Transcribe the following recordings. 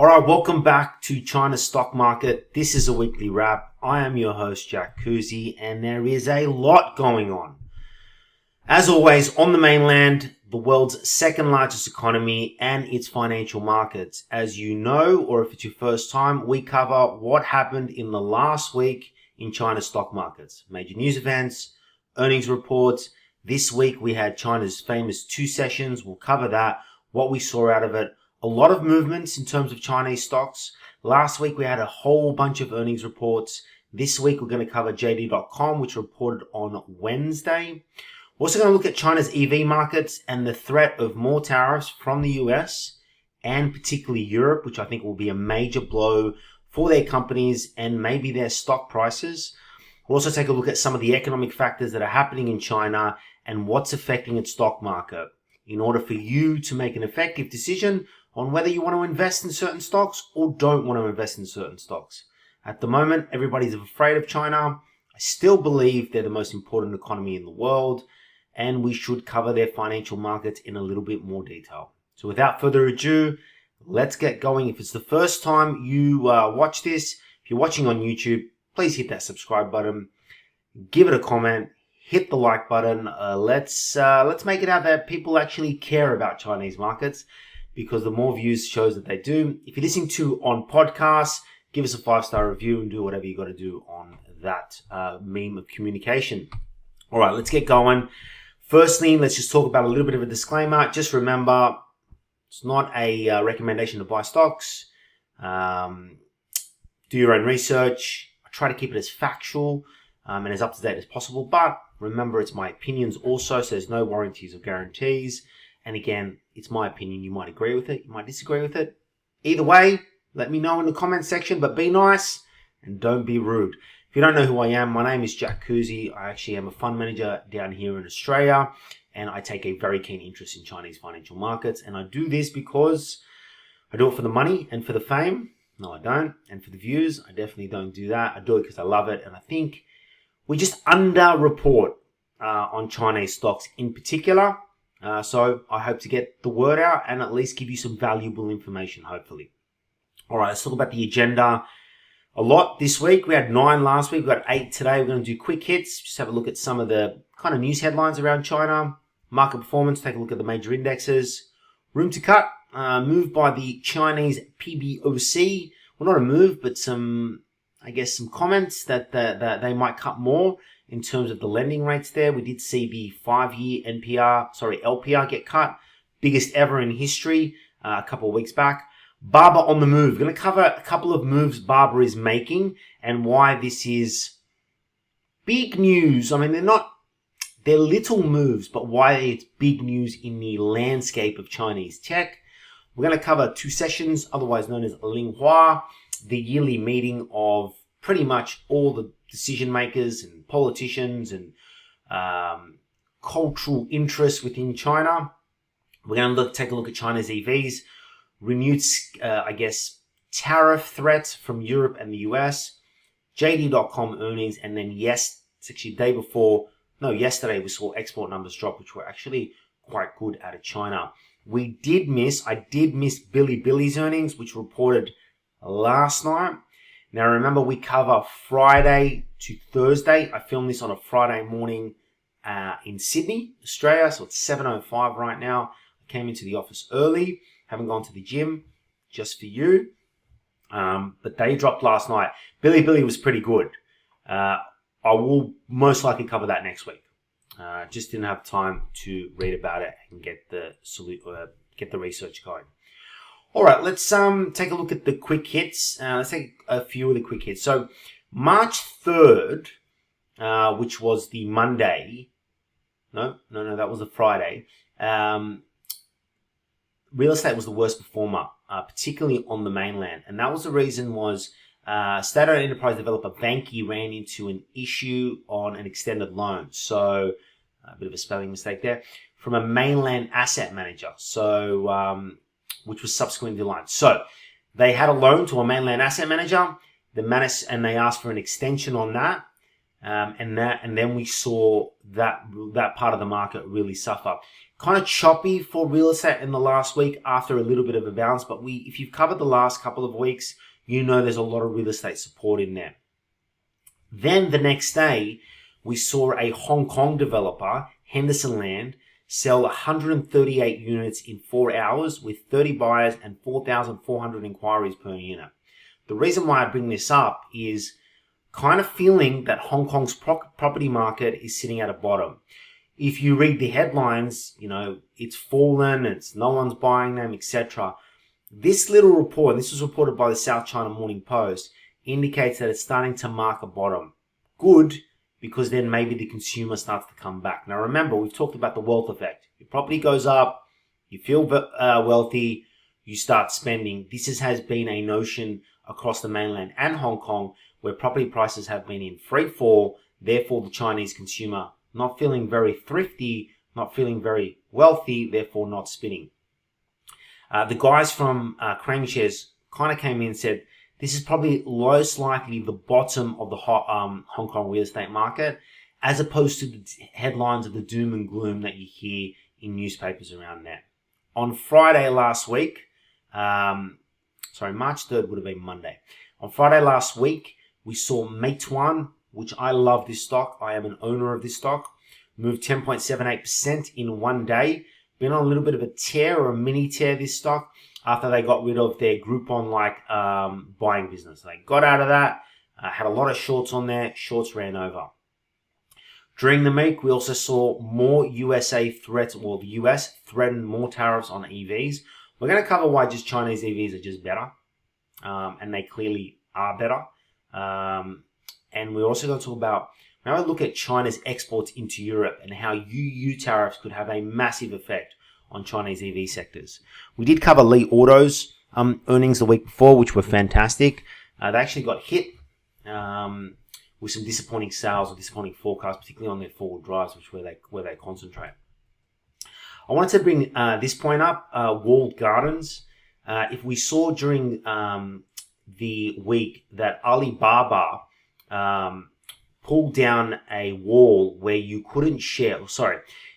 All right, welcome back to China's stock market. This is a weekly wrap. I am your host, Jack Kuzi, and there is a lot going on. As always, on the mainland, the world's second largest economy and its financial markets. As you know, or if it's your first time, we cover what happened in the last week in China's stock markets. Major news events, earnings reports. This week we had China's famous 2 sessions. We'll cover that, what we saw out of it. A lot of movements in terms of Chinese stocks. Last week we had a whole bunch of earnings reports. This week we're going to cover JD.com, which reported on Wednesday. We're also going to look at China's EV markets and the threat of more tariffs from the US and particularly Europe, which I think will be a major blow for their companies and maybe their stock prices. We'll also take a look at some of the economic factors that are happening in China and what's affecting its stock market in order for you to make an effective decision on whether you want to invest in certain stocks or don't want to invest in certain stocks. At the moment, everybody's afraid of China. I still believe they're the most important economy in the world, and we should cover their financial markets in a little bit more detail. So without further ado, let's get going. If it's the first time you watch this, if you're watching on YouTube, please hit that subscribe button, give it a comment, hit the like button. Let's make it out that people actually care about Chinese markets, because the more views shows that they do. If you're listening to on podcasts, give us a 5-star review and do whatever you got to do on that meme of communication. All right, let's get going. Firstly, let's just talk about a little bit of a disclaimer. Just remember, it's not a recommendation to buy stocks. Do your own research. I try to keep it as factual and as up to date as possible. But remember, it's my opinions also, so there's no warranties or guarantees. And again, it's my opinion. You might agree with it. You might disagree with it. Either way, let me know in the comment section, but be nice and don't be rude. If you don't know who I am, my name is Jack Kuzi. I actually am a fund manager down here in Australia, and I take a very keen interest in Chinese financial markets. And I do this because I do it for the money and for the fame. No, I don't. And for the views, I definitely don't do that. I do it because I love it. And I think we just under-report on Chinese stocks in particular. So I hope to get the word out and at least give you some valuable information, hopefully. All right, let's talk about the agenda. A lot this week. We had 9 last week. We've got 8 today. We're going to do quick hits. Just have a look at some of the kind of news headlines around China. Market performance. Take a look at the major indexes. Room to cut. Move by the Chinese PBOC. Well, not a move, but some comments that they might cut more in terms of the lending rates there. We did see the 5-year LPR get cut. Biggest ever in history a couple of weeks back. Baba on the move. We're going to cover a couple of moves Baba is making and why this is big news. I mean, they're little moves, but why it's big news in the landscape of Chinese tech. We're going to cover 2 sessions, otherwise known as Linghua, the yearly meeting of pretty much all the decision makers and politicians and cultural interests within China. We're going to take a look at China's EVs, renewed, tariff threats from Europe and the US, JD.com earnings, and then it's actually yesterday we saw export numbers drop, which were actually quite good out of China. I did miss Bilibili's earnings, which reported last night. Now, remember, we cover Friday to Thursday. I filmed this on a Friday morning in Sydney, Australia, so it's 7:05 right now. I came into the office early, haven't gone to the gym, just for you. But they dropped last night. Bilibili was pretty good. I will most likely cover that next week. Just didn't have time to read about it and get the research going. All right, let's take a look at the quick hits. Let's take a few of the quick hits. So March 3rd, which was the Monday. No, that was the Friday. Real estate was the worst performer, particularly on the mainland. And that was the reason was state-owned enterprise developer Vanke ran into an issue on an extended loan. So a bit of a spelling mistake there. From a mainland asset manager. So which was subsequently declined. So they had a loan to a mainland asset manager, and they asked for an extension on that, and then we saw that part of the market really suffer. Kind of choppy for real estate in the last week after a little bit of a bounce, but if you've covered the last couple of weeks, you know there's a lot of real estate support in there. Then the next day, we saw a Hong Kong developer, Henderson Land, sell 138 units in 4 hours with 30 buyers and 4,400 inquiries per unit. The reason why I bring this up is kind of feeling that Hong Kong's property market is sitting at a bottom. If you read the headlines, it's fallen, no one's buying them, etc. This little report, this was reported by the South China Morning Post, indicates that it's starting to mark a bottom. Good, because then maybe the consumer starts to come back. Now remember, we've talked about the wealth effect. Your property goes up, you feel wealthy, you start spending. This has been a notion across the mainland and Hong Kong where property prices have been in free fall, therefore the Chinese consumer not feeling very thrifty, not feeling very wealthy, therefore not spending. The guys from Crane Shares kind of came in and said, this is probably most likely the bottom of the Hong Kong real estate market, as opposed to the headlines of the doom and gloom that you hear in newspapers around there. On Friday last week, March 3rd would have been Monday. On Friday last week, we saw Meituan, which I love this stock. I am an owner of this stock. Moved 10.78% in one day. Been on a little bit of a tear or a mini tear, this stock, after they got rid of their Groupon-like buying business. They got out of that, had a lot of shorts on there, shorts ran over. During the week, we also saw more USA threats, the US threatened more tariffs on EVs. We're going to cover why just Chinese EVs are just better, and they clearly are better. And we're also going to talk about, now I look at China's exports into Europe and how EU tariffs could have a massive effect on Chinese EV sectors. We did cover Li Auto's earnings the week before, which were fantastic. They actually got hit with some disappointing sales or disappointing forecasts, particularly on their forward drives, where they concentrate. I wanted to bring this point up, walled gardens. If we saw during the week that Alibaba pulled down a wall where you couldn't share,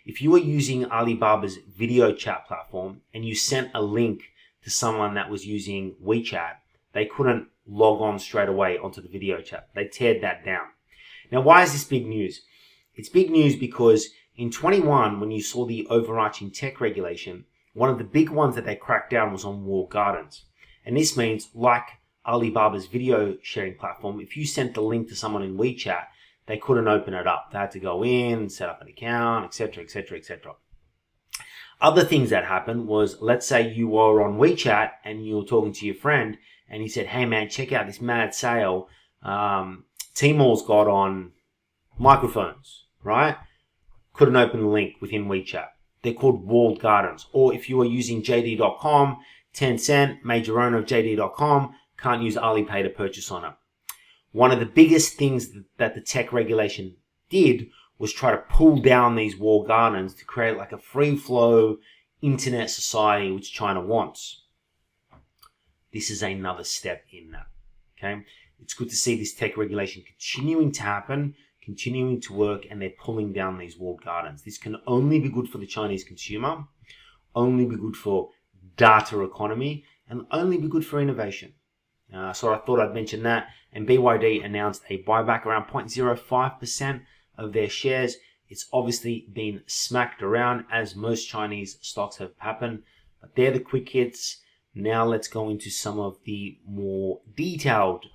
if you were using Alibaba's video chat platform and you sent a link to someone that was using WeChat, they couldn't log on straight away onto the video chat. They teared that down. Now, why is this big news? It's big news because in 21, when you saw the overarching tech regulation, one of the big ones that they cracked down was on walled gardens. And this means, like Alibaba's video sharing platform, if you sent the link to someone in WeChat, they couldn't open it up. They had to go in, set up an account, etc., etc., etc. Other things that happened was, let's say you were on WeChat and you were talking to your friend and he said, hey man, check out this mad sale. Tmall's got on microphones, right? Couldn't open the link within WeChat. They're called walled gardens. Or if you are using JD.com, Tencent, major owner of JD.com, can't use Alipay to purchase on it. One of the biggest things that the tech regulation did was try to pull down these walled gardens to create like a free flow internet society, which China wants. This is another step in that. Okay, it's good to see this tech regulation continuing to happen, continuing to work, and they're pulling down these walled gardens. This can only be good for the Chinese consumer, only be good for data economy, and only be good for innovation. So I thought I'd mention that. And BYD announced a buyback around 0.05% of their shares. It's obviously been smacked around, as most Chinese stocks have happened. But they're the quick hits. Now let's go into some of the more detailed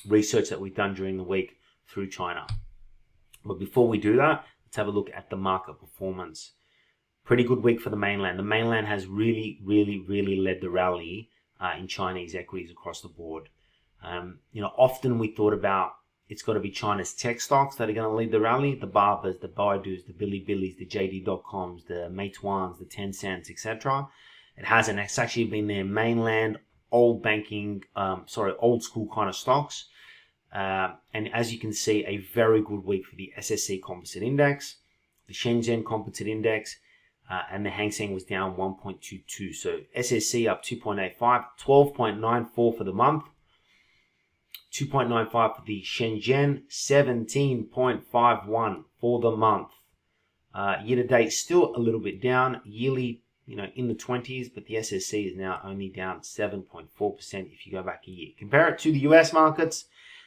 research that we've done during the week through China. But before we do that, let's have a look at the market performance. Pretty good week for the mainland. The mainland has really led the rally in Chinese equities across the board. Often we thought about it's got to be China's tech stocks that are going to lead the rally. The Babas, the Baidus, the Bilibilis, the JD.coms, the Meituans, the Tencents, etc. It hasn't. It's actually been their mainland, old school kind of stocks. And as you can see, a very good week for the SSC Composite Index, the Shenzhen Composite Index, and the Hang Seng was down 1.22. So SSC up 2.85, 12.94 for the month, 2.95 for the Shenzhen, 17.51 for the month. Year to date, still a little bit down. Yearly, in the 20s, but the SSC is now only down 7.4% if you go back a year. Compare it to the US markets,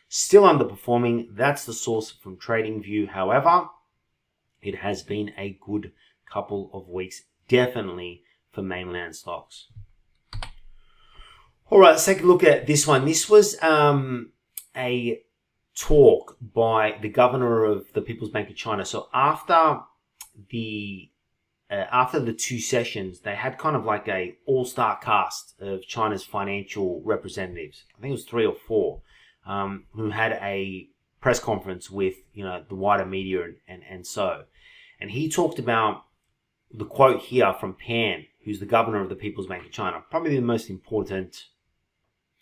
still underperforming. That's the source from TradingView. However, it has been a good couple of weeks, definitely for mainland stocks. All right, let's take a look at this one. This was a talk by the governor of the People's Bank of China. So after the 2 sessions, they had kind of like a all-star cast of China's financial representatives. I think it was 3 or 4, who had a press conference with the wider media and so. And he talked about the quote here from Pan, who's the governor of the People's Bank of China, probably the most important.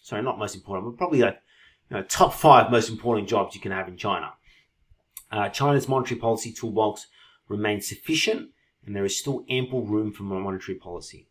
Sorry, not most important, but probably like top 5 most important jobs you can have in China. China's monetary policy toolbox remains sufficient, and there is still ample room for monetary policy.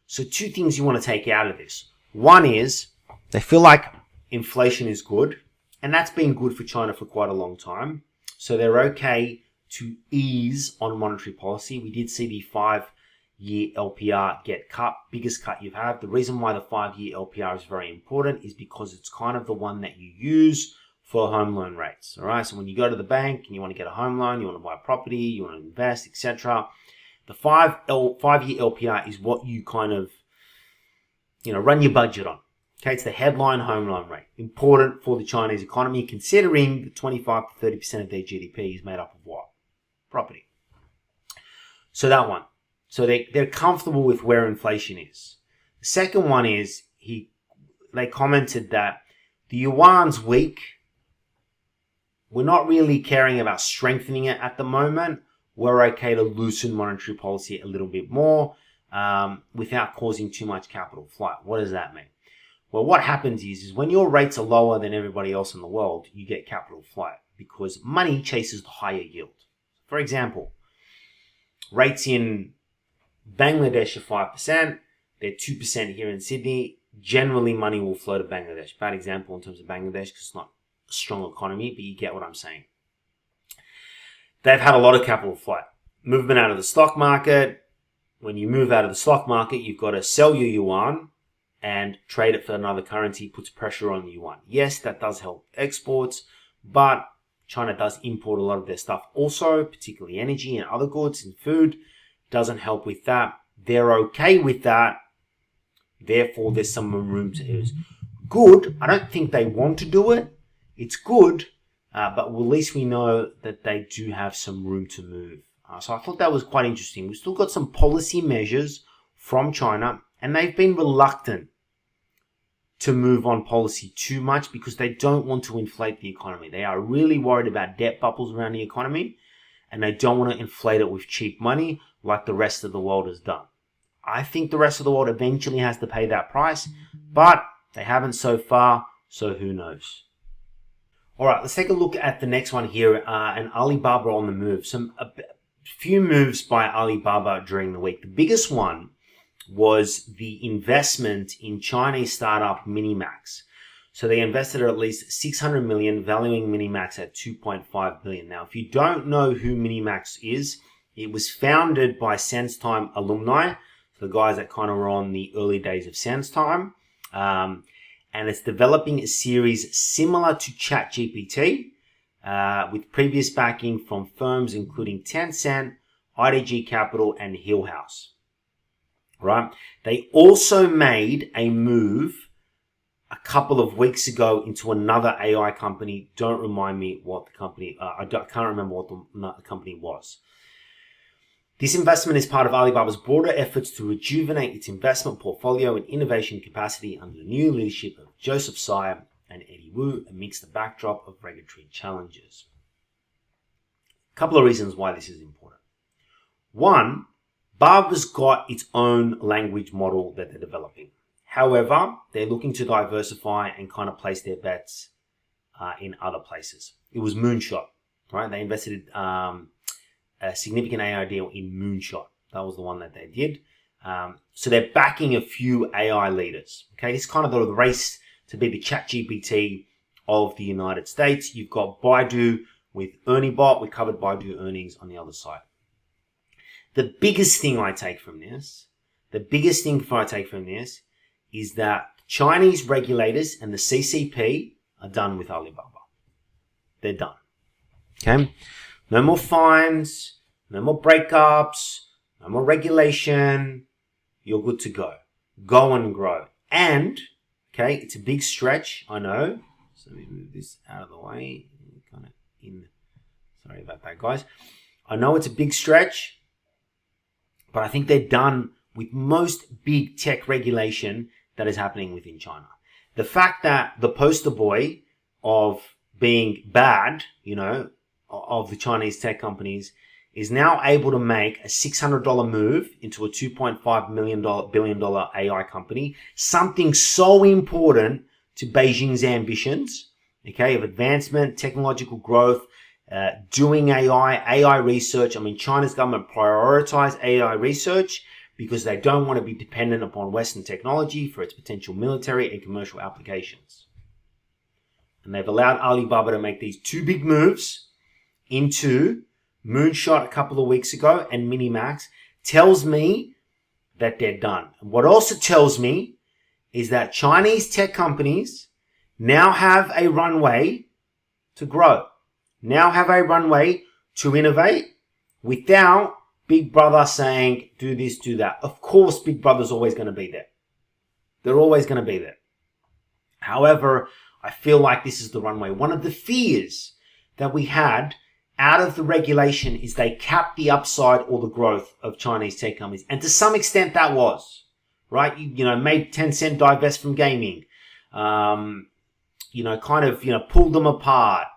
So 2 things you want to take out of this. One is they feel like inflation is good, and that's been good for China for quite a long time. So they're okay to ease on monetary policy. We did see the 5-year LPR get cut, biggest cut you've had. The reason why the 5-year LPR is very important is because it's kind of the one that you use for home loan rates. All right. So when you go to the bank and you want to get a home loan, you want to buy property, you want to invest, etc., the 5-year LPR is what you kind of run your budget on. Okay, it's the headline home loan rate. Important for the Chinese economy, considering that 25 to 30% of their GDP is made up of what? Property. So that one. So they're comfortable with where inflation is. The second one is they commented that the yuan's weak. We're not really caring about strengthening it at the moment. We're okay to loosen monetary policy a little bit more without causing too much capital flight. What does that mean? Well, what happens is when your rates are lower than everybody else in the world, you get capital flight because money chases the higher yield. For example, rates in Bangladesh are 5%. They're 2% here in Sydney. Generally, money will flow to Bangladesh. Bad example in terms of Bangladesh because it's not a strong economy, but you get what I'm saying. They've had a lot of capital flight. Movement out of the stock market. When you move out of the stock market, you've got to sell your yuan and trade it for another currency, puts pressure on the yuan. Yes, that does help exports, but China does import a lot of their stuff also, particularly energy and other goods and food. Doesn't help with that. They're okay with that. Therefore, there's some room to use. Good. I don't think they want to do it. It's good, but at least we know that they do have some room to move. So I thought that was quite interesting. We've still got some policy measures from China, and they've been reluctant to move on policy too much because they don't want to inflate the economy. They are really worried about debt bubbles around the economy, and they don't want to inflate it with cheap money like the rest of the world has done. I think the rest of the world eventually has to pay that price, but they haven't so far, so who knows? All right, let's take a look at the next one here, and Alibaba on the move. A few moves by Alibaba during the week. The biggest one was the investment in Chinese startup Minimax. So they invested at least 600 million, valuing Minimax at 2.5 billion. Now, if you don't know who Minimax is, it was founded by SenseTime alumni, so the guys that kind of were on the early days of SenseTime. And it's developing a series similar to ChatGPT, with previous backing from firms including Tencent, IDG Capital, and Hillhouse. Right? They also made a move a couple of weeks ago into another AI company. Don't remind me what the company, I can't remember what the company was. This investment is part of Alibaba's broader efforts to rejuvenate its investment portfolio and innovation capacity under the new leadership of Joseph Tsai and Eddie Wu amidst the backdrop of regulatory challenges. A couple of reasons why this is important. One, Baba's got its own language model that they're developing. However, they're looking to diversify and kind of place their bets in other places. It was Moonshot, right? They invested a significant AI deal in Moonshot. That was the one that they did. So they're backing a few AI leaders. Okay, this is kind of the race to be the ChatGPT of the United States. You've got Baidu with ErnieBot. We covered Baidu earnings on the other side. The biggest thing I take from this is that Chinese regulators and the CCP are done with Alibaba. They're done. Okay? No more fines, no more breakups, no more regulation. You're good to go. Go and grow. And, okay, it's a big stretch, I know. So let me move this out of the way. Kind of in. Sorry about that, guys. I know it's a big stretch, but I think they're done with most big tech regulation that is happening within China. The fact that the poster boy of being bad, of the Chinese tech companies is now able to make a $600 move into a $2.5 billion AI company, something so important to Beijing's ambitions, okay, of advancement, technological growth, doing AI research. I mean, China's government prioritized AI research because they don't want to be dependent upon Western technology for its potential military and commercial applications. And they've allowed Alibaba to make these two big moves into Moonshot a couple of weeks ago and Minimax. Tells me that they're done. And what also tells me is that Chinese tech companies now have a runway to grow, now have a runway to innovate without Big Brother saying, do this, do that. Of course, Big Brother's always going to be there. They're always going to be there. However, I feel like this is the runway. One of the fears that we had out of the regulation is they capped the upside or the growth of Chinese tech companies. And to some extent that was, right? Made Tencent divest from gaming, pulled them apart,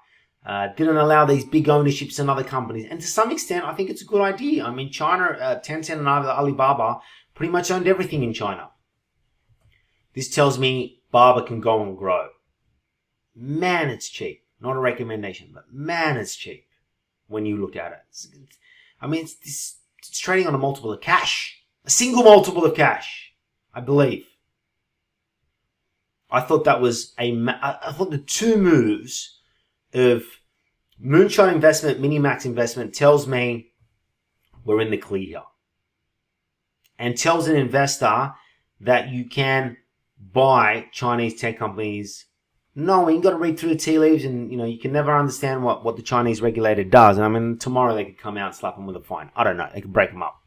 didn't allow these big ownerships in other companies. And to some extent, I think it's a good idea. I mean, China, Tencent and Alibaba pretty much owned everything in China. This tells me Baba can go and grow. Man, it's cheap. Not a recommendation, but man, it's cheap when you look at it. It's trading on a multiple of cash. A single multiple of cash, I believe. I thought that was I thought the two moves of Moonshot investment, Minimax investment tells me we're in the clear here. And tells an investor that you can buy Chinese tech companies knowing, you've got to read through the tea leaves and, you can never understand what the Chinese regulator does. And I mean, tomorrow they could come out and slap them with a fine. I don't know. They could break them up.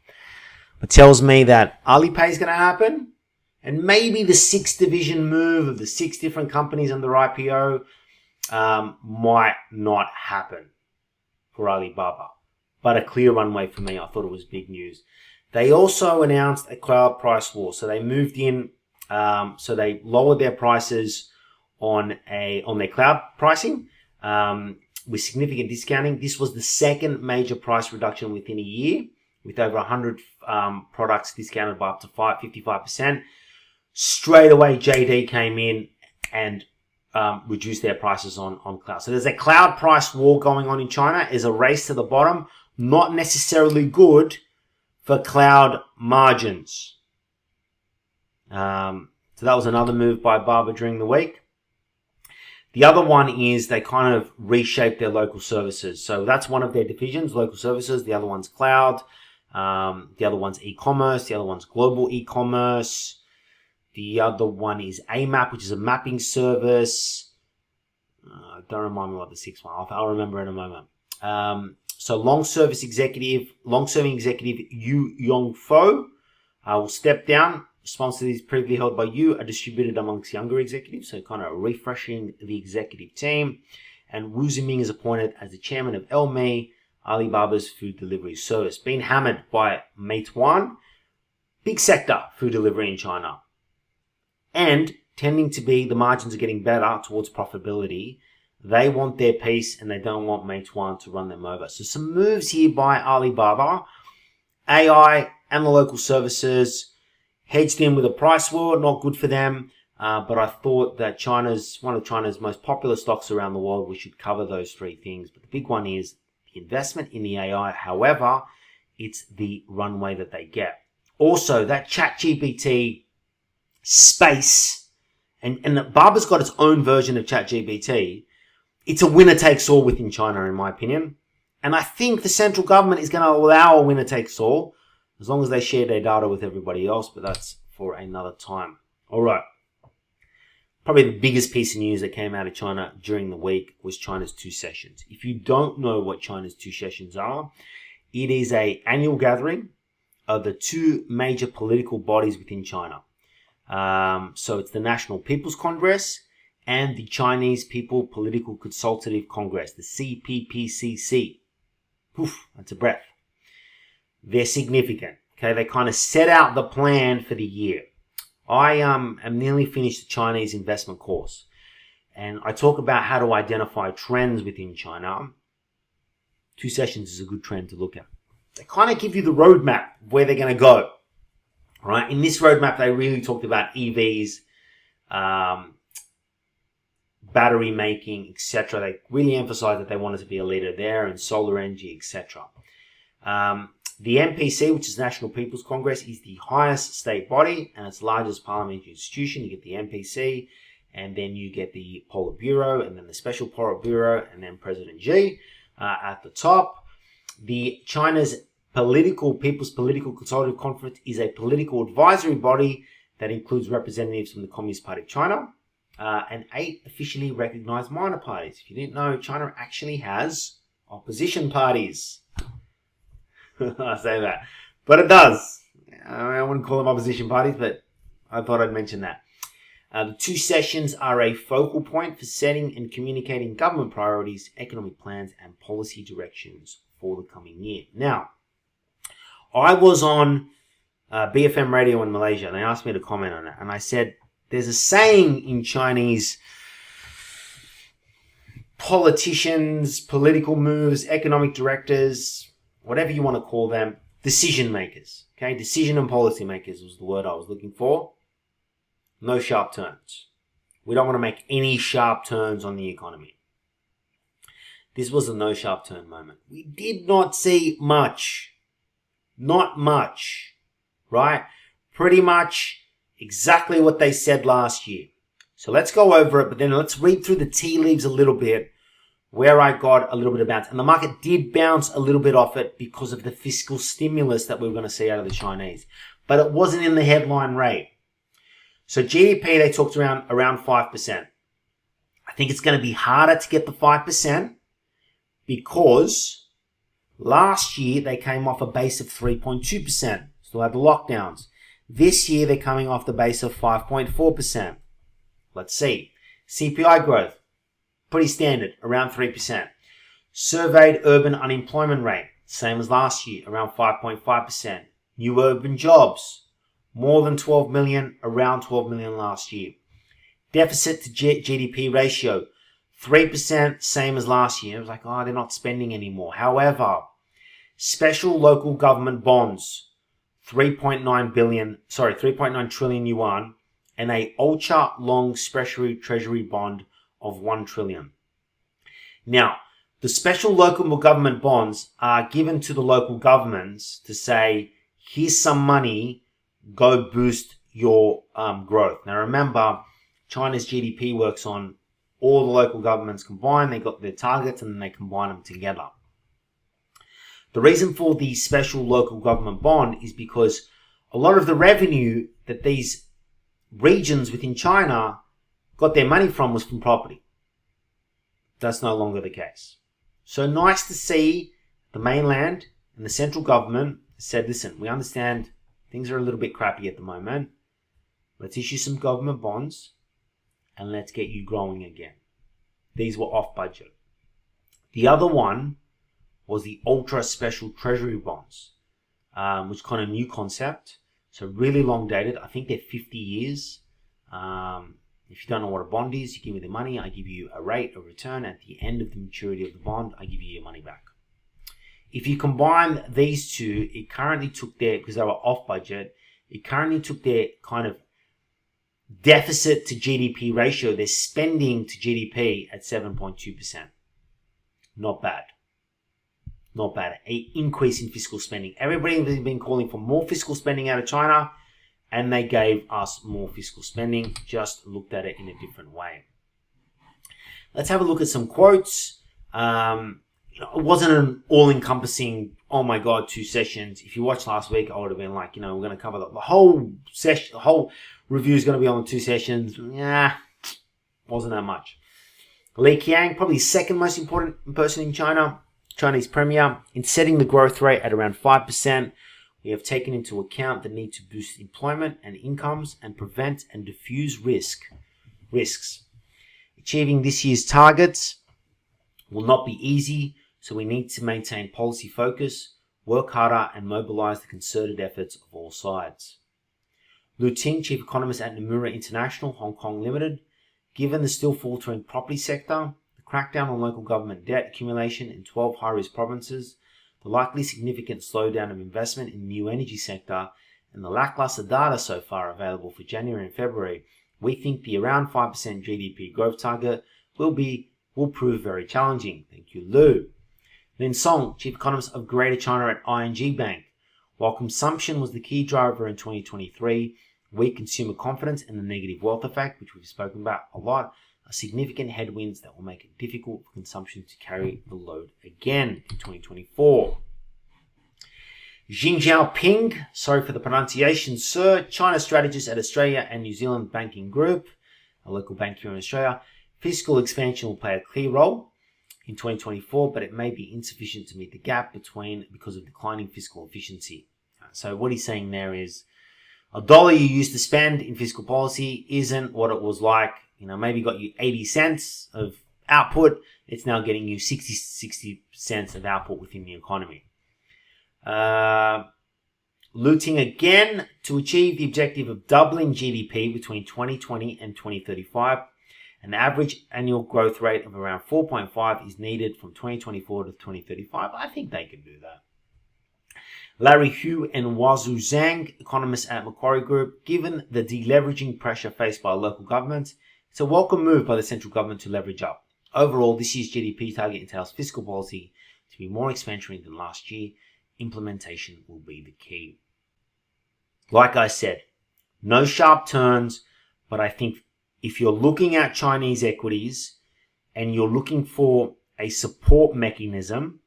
It tells me that Alipay is going to happen. And maybe the 6th division move of the 6 different companies under IPO might not happen for Alibaba. But a clear runway for me. I thought it was big news. They also announced a cloud price war. So they moved in, so they lowered their prices on their cloud pricing with significant discounting. This was the second major price reduction within a year, with over 100 products discounted by up to 55%. Straight away, JD came in and reduced their prices on cloud. So there's a cloud price war going on in China. There's a race to the bottom, not necessarily good for cloud margins. So that was another move by Baba during the week. The other one is they kind of reshaped their local services. So that's one of their divisions, local services. The other one's cloud. The other one's e-commerce. The other one's global e-commerce. The other one is AMAP, which is a mapping service. Don't remind me what the 6th one. I'll remember in a moment. So long-serving executive Yu Yongfo will step down. Responsibilities previously held by you are distributed amongst younger executives, so kind of refreshing the executive team. And Wu Ziming is appointed as the chairman of Elmi, Alibaba's food delivery service. Being hammered by Meituan, big sector food delivery in China. And tending to be, the margins are getting better towards profitability. They want their piece and they don't want Meituan to run them over. So some moves here by Alibaba, AI and the local services, hedged in with a price war, not good for them. But I thought that one of China's most popular stocks around the world, we should cover those 3 things. But the big one is the investment in the AI. However, it's the runway that they get. Also, that ChatGPT space, and Baba's got its own version of ChatGPT. It's a winner takes all within China, in my opinion. And I think the central government is going to allow a winner takes all as long as they share their data with everybody else, but that's for another time. All right. Probably the biggest piece of news that came out of China during the week was China's two sessions. If you don't know what China's two sessions are, it is an annual gathering of the two major political bodies within China. So it's the National People's Congress and the Chinese People Political Consultative Congress, the CPPCC. Oof, that's a breath. They're significant. Okay, they kind of set out the plan for the year. I am nearly finished the Chinese investment course, and I talk about how to identify trends within China. Two sessions is a good trend to look at. They kind of give you the roadmap of where they're going to go. Right? In this roadmap, they really talked about EVs, battery making, etc. They really emphasized that they wanted to be a leader there, and solar energy, etc. The NPC, which is National People's Congress, is the highest state body and its largest parliamentary institution. You get the NPC, and then you get the Politburo, and then the Special Politburo, and then President Xi at the top. The China's People's Political Consultative Conference is a political advisory body that includes representatives from the Communist Party of China and 8 officially recognized minor parties. If you didn't know, China actually has opposition parties. I say that, but it does. I wouldn't call them opposition parties, but I thought I'd mention that. The two sessions are a focal point for setting and communicating government priorities, economic plans, and policy directions for the coming year. Now, I was on BFM radio in Malaysia, and they asked me to comment on it, and I said, there's a saying in Chinese politicians, political moves, economic directors, whatever you want to call them, decision makers. Okay, decision and policy makers was the word I was looking for. No sharp turns. We don't want to make any sharp turns on the economy. This was a no sharp turn moment. We did not see much. Not much. Right? Pretty much exactly what they said last year. So let's go over it, but then let's read through the tea leaves a little bit, where I got a little bit of bounce. And the market did bounce a little bit off it because of the fiscal stimulus that we were going to see out of the Chinese. But it wasn't in the headline rate. So GDP, they talked around 5%. I think it's going to be harder to get the 5% because last year they came off a base of 3.2%. Still had the lockdowns. This year they're coming off the base of 5.4%. Let's see. CPI growth. Pretty standard, around 3%. Surveyed urban unemployment rate, same as last year, around 5.5%. New urban jobs, more than 12 million, around 12 million last year. Deficit to GDP ratio, 3%, same as last year. It was like, oh, they're not spending anymore. However, special local government bonds, 3.9 trillion yuan, and a ultra long special treasury bond of 1 trillion. Now, the special local government bonds are given to the local governments to say, here's some money, go boost your growth. Now remember, China's GDP works on all the local governments combined. They got their targets and then they combine them together. The reason for the special local government bond is because a lot of the revenue that these regions within China got their money from was from property. That's no longer the case. So nice to see the mainland and the central government said, listen, we understand things are a little bit crappy at the moment. Let's issue some government bonds and let's get you growing again. These were off budget. The other one was the ultra special treasury bonds, which kind of new concept. So really long dated. I think they're 50 years. If you don't know what a bond is, you give me the money, I give you a rate of return. At the end of the maturity of the bond, I give you your money back. If you combine these two, it currently took their, because they were off budget, it currently took their kind of deficit to GDP ratio, their spending to GDP at 7.2%. Not bad. Not bad. An increase in fiscal spending. Everybody has been calling for more fiscal spending out of China, and they gave us more fiscal spending, just looked at it in a different way. Let's have a look at some quotes. it wasn't an all-encompassing, oh my God, 2 sessions. If you watched last week, I would have been like, we're going to cover the whole session, the whole review is going to be on 2 sessions. Yeah, wasn't that much. Li Qiang, probably second most important person in China, Chinese premier. In setting the growth rate at around 5%, we have taken into account the need to boost employment and incomes and prevent and diffuse risks. Achieving this year's targets will not be easy, so we need to maintain policy focus, work harder, and mobilize the concerted efforts of all sides. Lu Ting, chief economist at Nomura International, Hong Kong Limited, given the still faltering property sector, the crackdown on local government debt accumulation in 12 high-risk provinces, the likely significant slowdown of investment in the new energy sector, and the lackluster data so far available for January and February, we think the around 5% GDP growth target will prove very challenging. Thank you, Lu. Lin Song, chief economist of Greater China at ING Bank. While consumption was the key driver in 2023, weak consumer confidence and the negative wealth effect, which we've spoken about a lot, are significant headwinds that will make it difficult for consumption to carry the load again in 2024. Xi Jinping, sorry for the pronunciation, sir, China strategist at Australia and New Zealand Banking Group, a local bank here in Australia. Fiscal expansion will play a clear role in 2024, but it may be insufficient to meet the gap because of declining fiscal efficiency. So what he's saying there is a dollar you used to spend in fiscal policy isn't what it was like. Maybe got you 80 cents of output. It's now getting you 60 cents of output within the economy. Lu Ting again, to achieve the objective of doubling GDP between 2020 and 2035, an average annual growth rate of around 4.5 is needed from 2024 to 2035. I think they can do that. Larry Hu and Wazu Zhang, economists at Macquarie Group, given the deleveraging pressure faced by local governments, it's a welcome move by the central government to leverage up. Overall, this year's GDP target entails fiscal policy to be more expansionary than last year. Implementation will be the key. Like I said, no sharp turns, but I think if you're looking at Chinese equities and you're looking for a support mechanism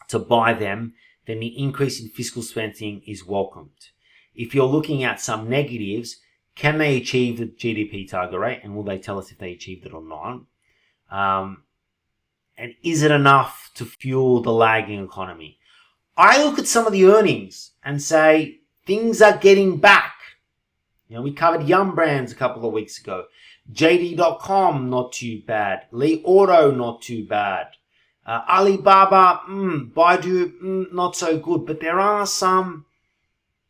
to buy them, then the increase in fiscal spending is welcomed. If you're looking at some negatives, can they achieve the GDP target rate? And will they tell us if they achieved it or not? And is it enough to fuel the lagging economy? I look at some of the earnings and say things are getting back. We covered Yum Brands a couple of weeks ago. JD.com, not too bad. Li Auto, not too bad. Alibaba, Baidu, not so good. But there are some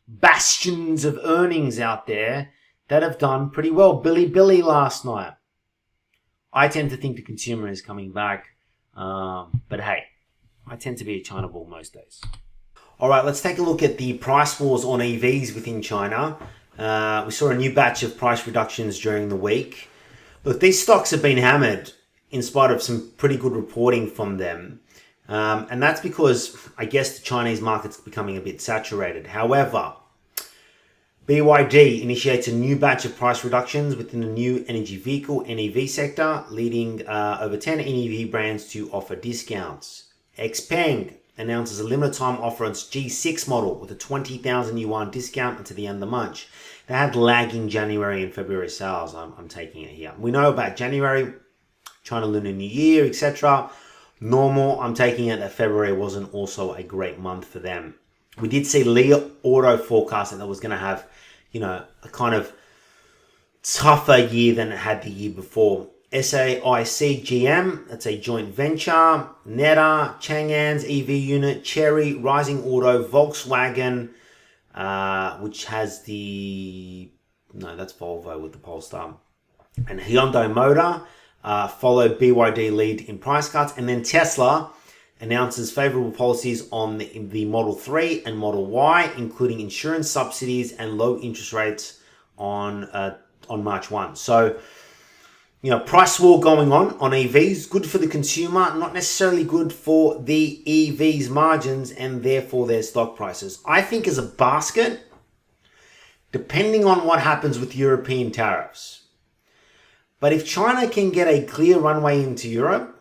bastions of earnings out there that have done pretty well. Bilibili last night. I tend to think the consumer is coming back. But hey, I tend to be a China bull most days. All right, let's take a look at the price wars on EVs within China. We saw a new batch of price reductions during the week. Look, these stocks have been hammered in spite of some pretty good reporting from them. And that's because, I guess, the Chinese market's becoming a bit saturated. However, BYD initiates a new batch of price reductions within the new energy vehicle NEV sector, leading over 10 NEV brands to offer discounts. XPeng announces a limited time offer on its G6 model with a 20,000 yuan discount until the end of the month. They had lagging January and February sales. I'm taking it here. We know about January, China Lunar New Year, etc. Normal. I'm taking it that February wasn't also a great month for them. We did see Li Auto forecast that was going to have, a kind of tougher year than it had the year before. SAIC GM, that's a joint venture. Neta, Chang'an's EV unit, Chery, Rising Auto, Volkswagen, which has that's Volvo with the Polestar, and Hyundai Motor, followed BYD lead in price cuts, and then Tesla announces favorable policies on the Model 3 and Model Y, including insurance subsidies and low interest rates on March 1. So, price war going on EVs, good for the consumer, not necessarily good for the EVs margins and therefore their stock prices. I think as a basket, depending on what happens with European tariffs. But if China can get a clear runway into Europe,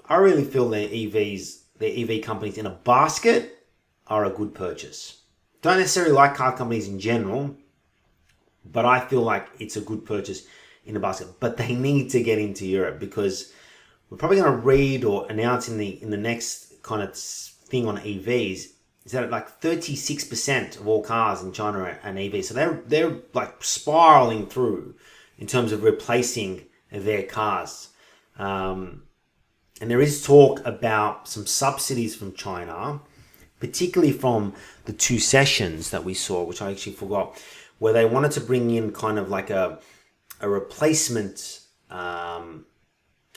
I really feel their EV companies in a basket are a good purchase. Don't necessarily like car companies in general, but I feel like it's a good purchase in a basket. But they need to get into Europe, because we're probably going to read or announce in the next kind of thing on EVs is that like 36% of all cars in China are an EV. So they're like spiraling through in terms of replacing their cars. And there is talk about some subsidies from China, particularly from the 2 sessions that we saw, which I actually forgot, where they wanted to bring in kind of like a replacement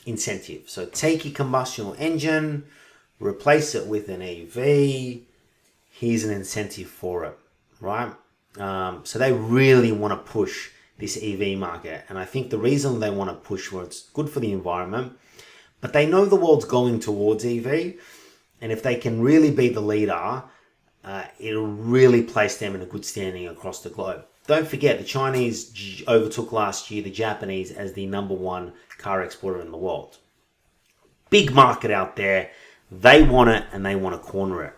incentive. So take your combustion engine, replace it with an EV. Here's an incentive for it, right? So they really want to push this EV market. And I think the reason they want to push, well, it's good for the environment, but they know the world's going towards EV. And if they can really be the leader, it'll really place them in a good standing across the globe. Don't forget, the Chinese overtook last year the Japanese as the #1 car exporter in the world. Big market out there. They want it, and they want to corner it.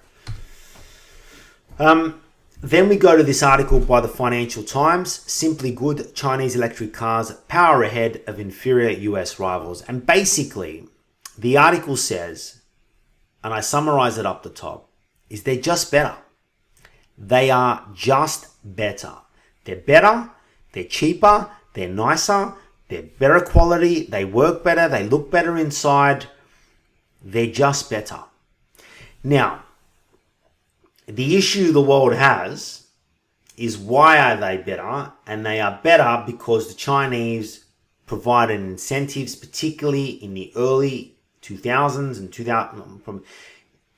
Then we go to this article by the Financial Times. Simply good, Chinese electric cars power ahead of inferior US rivals. And basically, the article says, and I summarize it up the top, is they're just better. They are just better. They're better, they're cheaper, they're nicer, they're better quality, they work better, they look better inside. They're just better. Now, the issue the world has is, why are they better? And they are better because the Chinese provided incentives, particularly in the early 2000s and from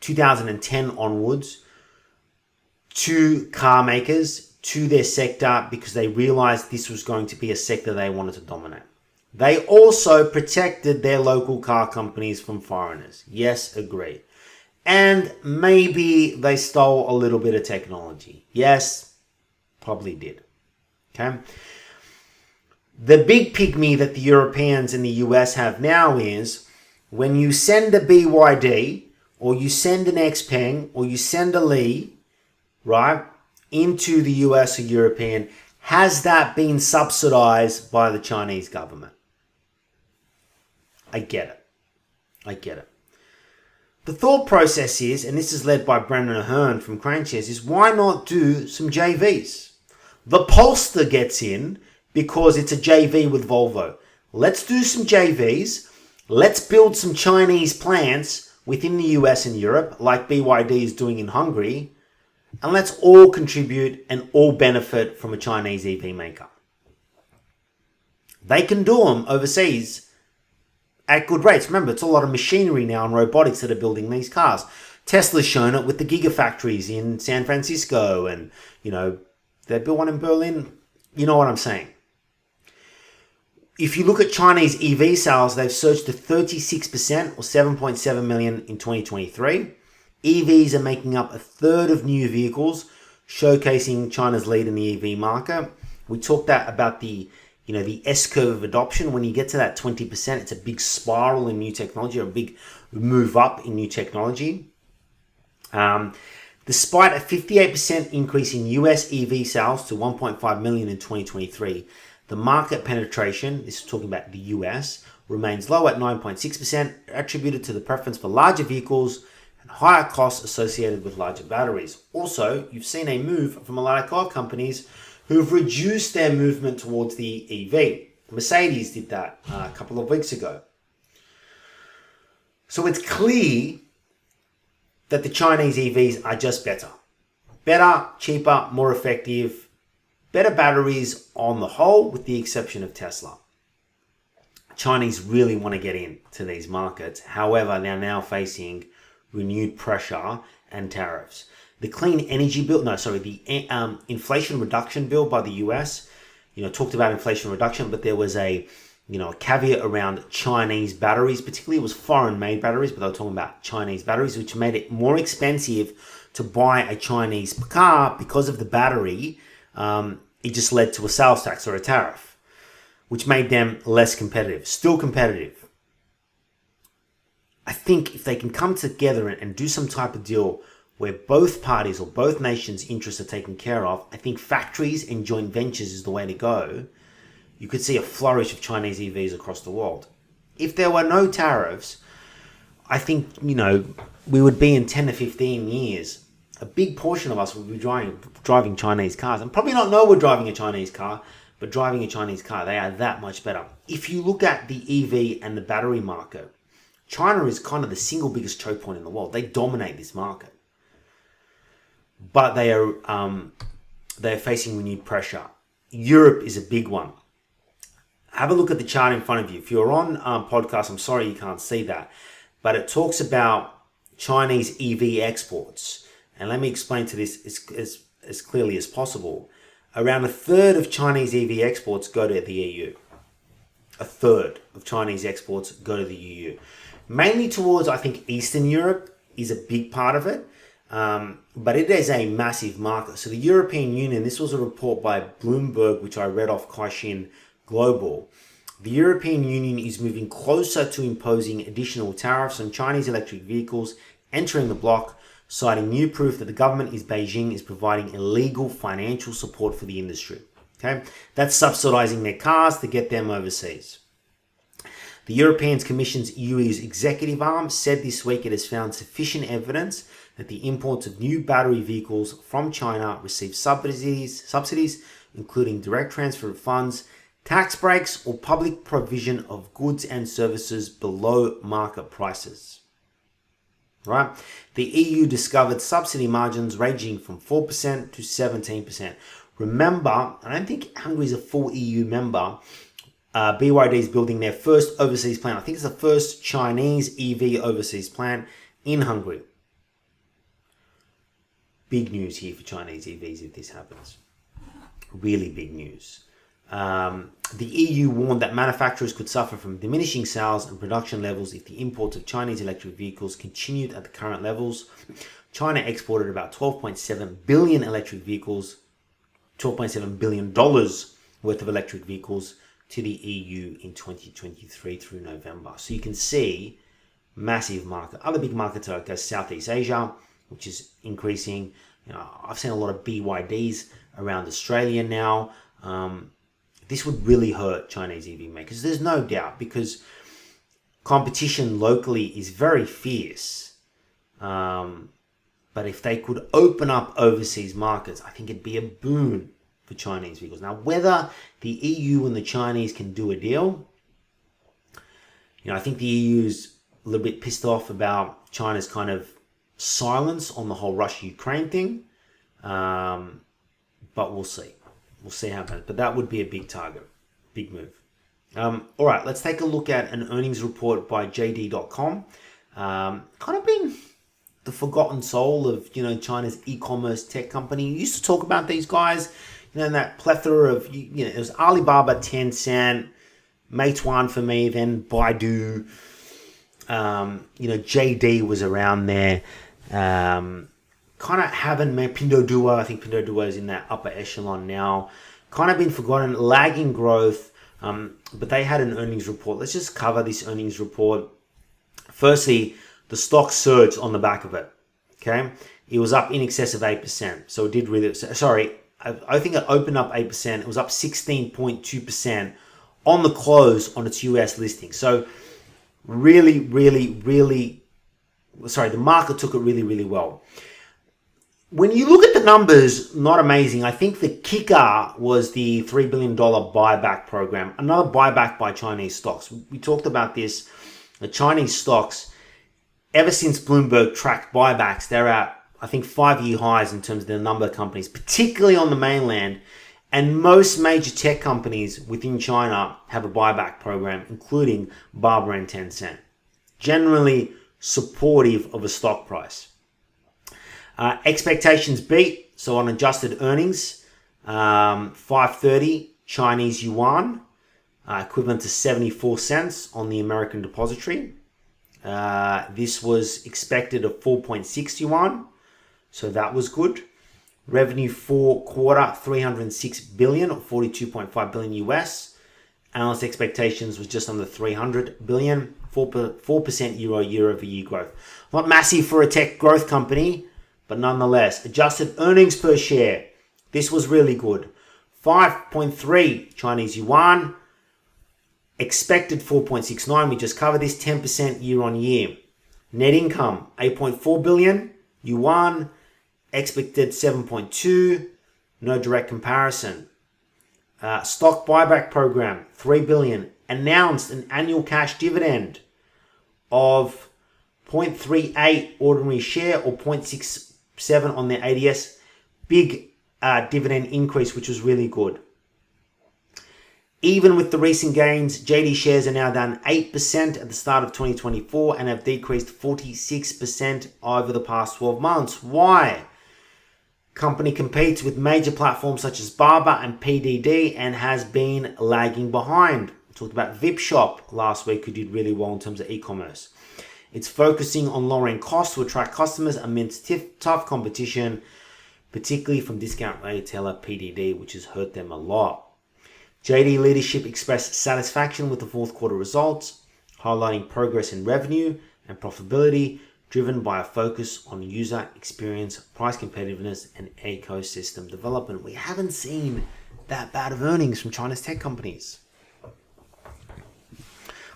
2010 onwards, to car makers, to their sector, because they realized this was going to be a sector they wanted to dominate. They also protected their local car companies from foreigners. Yes, agreed. And maybe they stole a little bit of technology. Yes, probably did. Okay. The big pygmy that the Europeans and the US have now is, when you send a BYD, or you send an XPeng, or you send a Li, right, into the US or European, has that been subsidized by the Chinese government? I get it. I get it. The thought process is, and this is led by Brendan Ahern from Craneshares, is why not do some JVs? The Polestar gets in because it's a JV with Volvo. Let's do some JVs. Let's build some Chinese plants within the US and Europe, like BYD is doing in Hungary, and let's all contribute and all benefit from a Chinese EV maker. They can do them overseas at good rates. Remember, it's a lot of machinery now and robotics that are building these cars. Tesla's shown it with the gigafactories in San Francisco, and, they built one in Berlin. You know what I'm saying? If you look at Chinese EV sales, they've surged to 36%, or 7.7 million in 2023. EVs are making up a third of new vehicles, showcasing China's lead in the EV market. We talked about the S-curve of adoption. When you get to that 20%, it's a big spiral in new technology, or a big move up in new technology. Despite a 58% increase in US EV sales to 1.5 million in 2023, the market penetration, this is talking about the US, remains low at 9.6%, attributed to the preference for larger vehicles and higher costs associated with larger batteries. Also, you've seen a move from a lot of car companies who've reduced their movement towards the EV. Mercedes did that a couple of weeks ago. So it's clear that the Chinese EVs are just better. Better, cheaper, more effective, better batteries on the whole, with the exception of Tesla. Chinese really want to get into these markets. However, they're now facing renewed pressure and tariffs. The clean energy bill, the inflation reduction bill by the US, talked about inflation reduction, but there was a caveat around Chinese batteries. Particularly, it was foreign-made batteries, but they were talking about Chinese batteries, which made it more expensive to buy a Chinese car because of the battery. It just led to a sales tax or a tariff, which made them less competitive. Still competitive. I think if they can come together and do some type of deal where both parties or both nations' interests are taken care of, I think factories and joint ventures is the way to go. You could see a flourish of Chinese EVs across the world. If there were no tariffs, I think, we would be in 10 to 15 years. A big portion of us would be driving Chinese cars, and probably not know we're driving a Chinese car, but driving a Chinese car, they are that much better. If you look at the EV and the battery market, China is kind of the single biggest choke point in the world. They dominate this market, but they're facing renewed pressure. Europe is a big one. Have a look at the chart in front of you. If you're on podcast, I'm sorry you can't see that, but it talks about Chinese EV exports. And let me explain to this as clearly as possible. Around a third of Chinese EV exports go to the EU. A third of Chinese exports go to the EU. Mainly towards, I think, Eastern Europe is a big part of it. But it is a massive market. So the European Union, this was a report by Bloomberg, which I read off Caixin Global. The European Union is moving closer to imposing additional tariffs on Chinese electric vehicles entering the bloc, citing new proof that the government in Beijing is providing illegal financial support for the industry. Okay, that's subsidizing their cars to get them overseas. The European Commission's EU's executive arm said this week it has found sufficient evidence that the imports of new battery vehicles from China receive subsidies, including direct transfer of funds, tax breaks, or public provision of goods and services below market prices. Right? The EU discovered subsidy margins ranging from 4% to 17%. Remember, I don't think Hungary is a full EU member. BYD is building their first overseas plant. I think it's the first Chinese EV overseas plant in Hungary. Big news here for Chinese EVs if this happens. Really big news. The EU warned that manufacturers could suffer from diminishing sales and production levels if the imports of Chinese electric vehicles continued at the current levels. China exported about 12.7 billion electric vehicles, $12.7 billion worth of electric vehicles to the EU in 2023 through November. So you can see massive market. Other big markets are Southeast Asia, which is increasing. I've seen a lot of BYDs around Australia now. This would really hurt Chinese EV makers. There's no doubt, because competition locally is very fierce. But if they could open up overseas markets, I think it'd be a boon for Chinese vehicles. Now, whether the EU and the Chinese can do a deal, I think the EU is a little bit pissed off about China's kind of silence on the whole Russia-Ukraine thing. But we'll see. We'll see how it goes. But that would be a big target. Big move. All right, let's take a look at an earnings report by JD.com. Kind of been the forgotten soul of, China's e-commerce tech company. You used to talk about these guys, and that plethora of, it was Alibaba, Tencent, Meituan for me, then Baidu. JD was around there. Kind of haven't met Pinduoduo. I think Pinduoduo is in that upper echelon now. Kind of been forgotten, lagging growth. But they had an earnings report. Let's just cover this earnings report. Firstly, the stock surged on the back of it. Okay, it was up in excess of 8%. So it did really. Sorry, I think it opened up 8%. It was up 16.2% on the close on its US listing. So really, the market took it really, really well. When you look at the numbers, not amazing. I think the kicker was the $3 billion buyback program. Another buyback by Chinese stocks. We talked about this. The Chinese stocks, ever since Bloomberg tracked buybacks, they're at, I think, 5-year highs in terms of the number of companies, particularly on the mainland. And most major tech companies within China have a buyback program, including Alibaba and Tencent. Generally supportive of a stock price. Expectations beat, so on adjusted earnings, 530 Chinese yuan, equivalent to 74 cents on the American depository. This was expected at 4.6 yuan, so that was good. Revenue for quarter, 306 billion or 42.5 billion US. Analyst expectations was just under 300 billion, 4% year-over-year growth. Not massive for a tech growth company, but nonetheless. Adjusted earnings per share. This was really good. 5.3 Chinese yuan. Expected 4.69. We just covered this, 10% year-on-year. Net income, 8.4 billion yuan. Expected 7.2. No direct comparison. Stock buyback program, 3 billion. Announced an annual cash dividend of 0.38 ordinary share or 0.67 on their ADS. Big dividend increase, which was really good. Even with the recent gains, JD shares are now down 8% at the start of 2024 and have decreased 46% over the past 12 months. Why? Company competes with major platforms such as Alibaba and PDD and has been lagging behind. We talked about VipShop last week, who did really well in terms of e-commerce. It's focusing on lowering costs to attract customers amidst tough competition, particularly from discount retailer PDD, which has hurt them a lot. JD leadership expressed satisfaction with the fourth quarter results, highlighting progress in revenue and profitability, driven by a focus on user experience, price competitiveness, and ecosystem development. We haven't seen that bad of earnings from China's tech companies.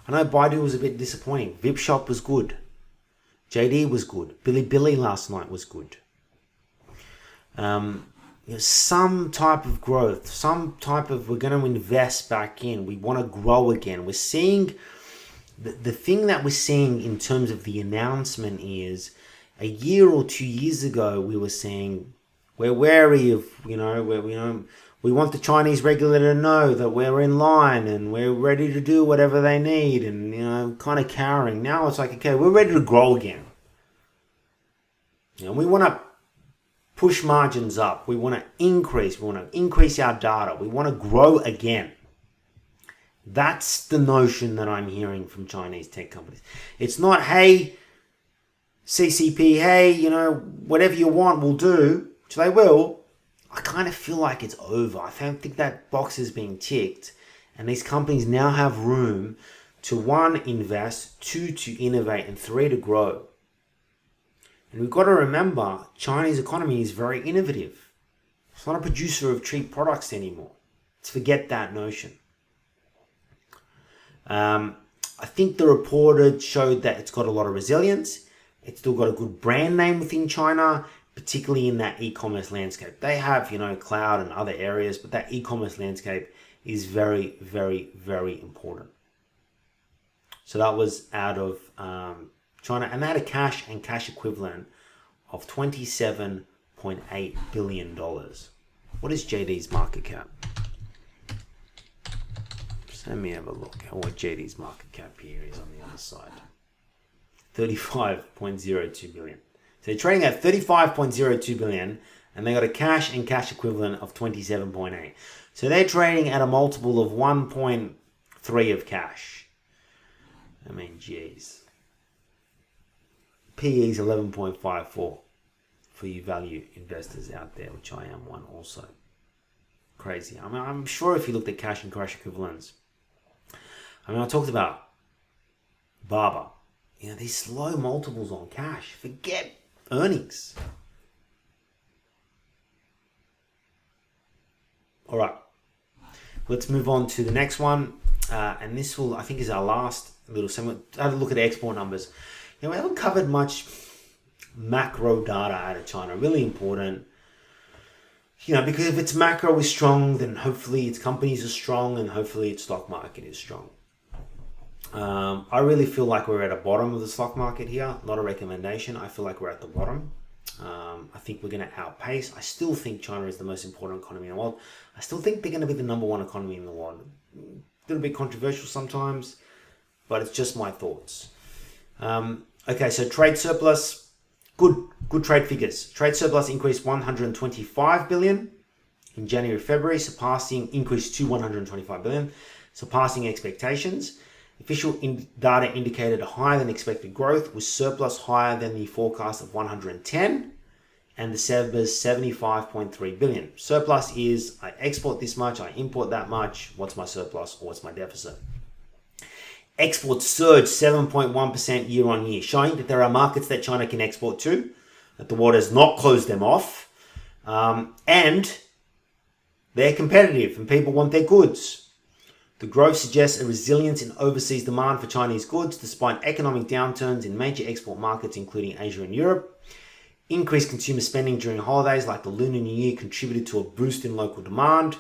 I know Baidu was a bit disappointing. VipShop was good. JD was good. Bilibili last night was good. Some type of growth, we're going to invest back in. We want to grow again. We're seeing the thing that we're seeing in terms of the announcement is a year or 2 years ago, we were saying we're wary of, we want the Chinese regulator to know that we're in line and we're ready to do whatever they need and, kind of cowering. Now it's like, okay, we're ready to grow again. We want to push margins up. We want to increase our data. We want to grow again. That's the notion that I'm hearing from Chinese tech companies. It's not, hey, CCP, hey, whatever you want, we'll do, which they will. I kind of feel like it's over. I don't think that box is being ticked. And these companies now have room to, 1, invest, 2, to innovate, and 3, to grow. And we've got to remember, Chinese economy is very innovative. It's not a producer of cheap products anymore. Let's forget that notion. I think the report showed that it's got a lot of resilience. It's still got a good brand name within China, particularly in that e-commerce landscape. They have, cloud and other areas, but that e-commerce landscape is very, very, very important. So that was out of China, and they had a cash and cash equivalent of $27.8 billion. What is JD's market cap? Let me have a look at what JD's market cap here is on the other side. 35.02 billion. So they're trading at 35.02 billion and they got a cash and cash equivalent of 27.8. So they're trading at a multiple of 1.3 of cash. I mean, geez. PE is 11.54 for you value investors out there, which I am one also. Crazy. I mean, I'm sure if you looked at cash and cash equivalents, I talked about Alibaba. These low multiples on cash. Forget earnings. All right. Let's move on to the next one. And this will, I think, is our last little segment. Have a look at export numbers. We haven't covered much macro data out of China. Really important. Because if its macro is strong, then hopefully its companies are strong and hopefully its stock market is strong. I really feel like we're at a bottom of the stock market here. Not a recommendation. I feel like we're at the bottom. I think we're going to outpace. I still think China is the most important economy in the world. I still think they're going to be the number one economy in the world. A little bit controversial sometimes, but it's just my thoughts. Okay, so trade surplus, good trade figures. Trade surplus increased 125 billion in January, February, increased to 125 billion, surpassing expectations. Official data indicated a higher than expected growth, with surplus higher than the forecast of 110, and the December's 75.3 billion. Surplus is I export this much, I import that much. What's my surplus or what's my deficit? Exports surged 7.1% year on year, showing that there are markets that China can export to, that the water has not closed them off, and they're competitive and people want their goods. The growth suggests a resilience in overseas demand for Chinese goods despite economic downturns in major export markets including Asia and Europe. Increased consumer spending during holidays like the Lunar New Year contributed to a boost in local demand.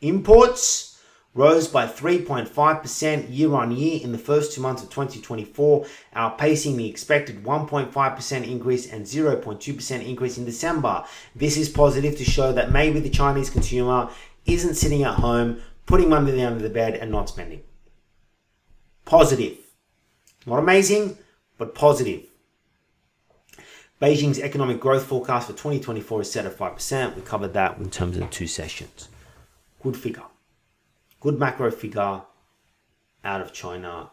Imports rose by 3.5% year on year in the first 2 months of 2024, outpacing the expected 1.5% increase and 0.2% increase in December. This is positive to show that maybe the Chinese consumer isn't sitting at home, putting money under the bed and not spending. Positive. Not amazing, but positive. Beijing's economic growth forecast for 2024 is set at 5%. We covered that in terms of the 2 sessions. Good figure. Good macro figure out of China.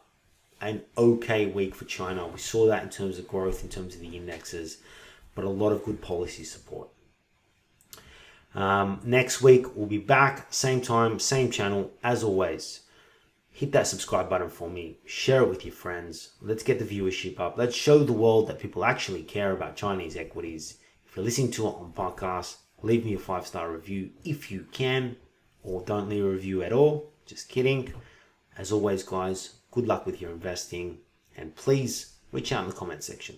An okay week for China. We saw that in terms of growth, in terms of the indexes, but a lot of good policy support. Next week, we'll be back, same time, same channel, as always. Hit that subscribe button for me. Share it with your friends. Let's get the viewership up. Let's show the world that people actually care about Chinese equities. If you're listening to it on podcast, leave me a 5-star review if you can. Or don't leave a review at all. Just kidding. As always, guys, good luck with your investing. And please reach out in the comment section.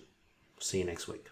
See you next week.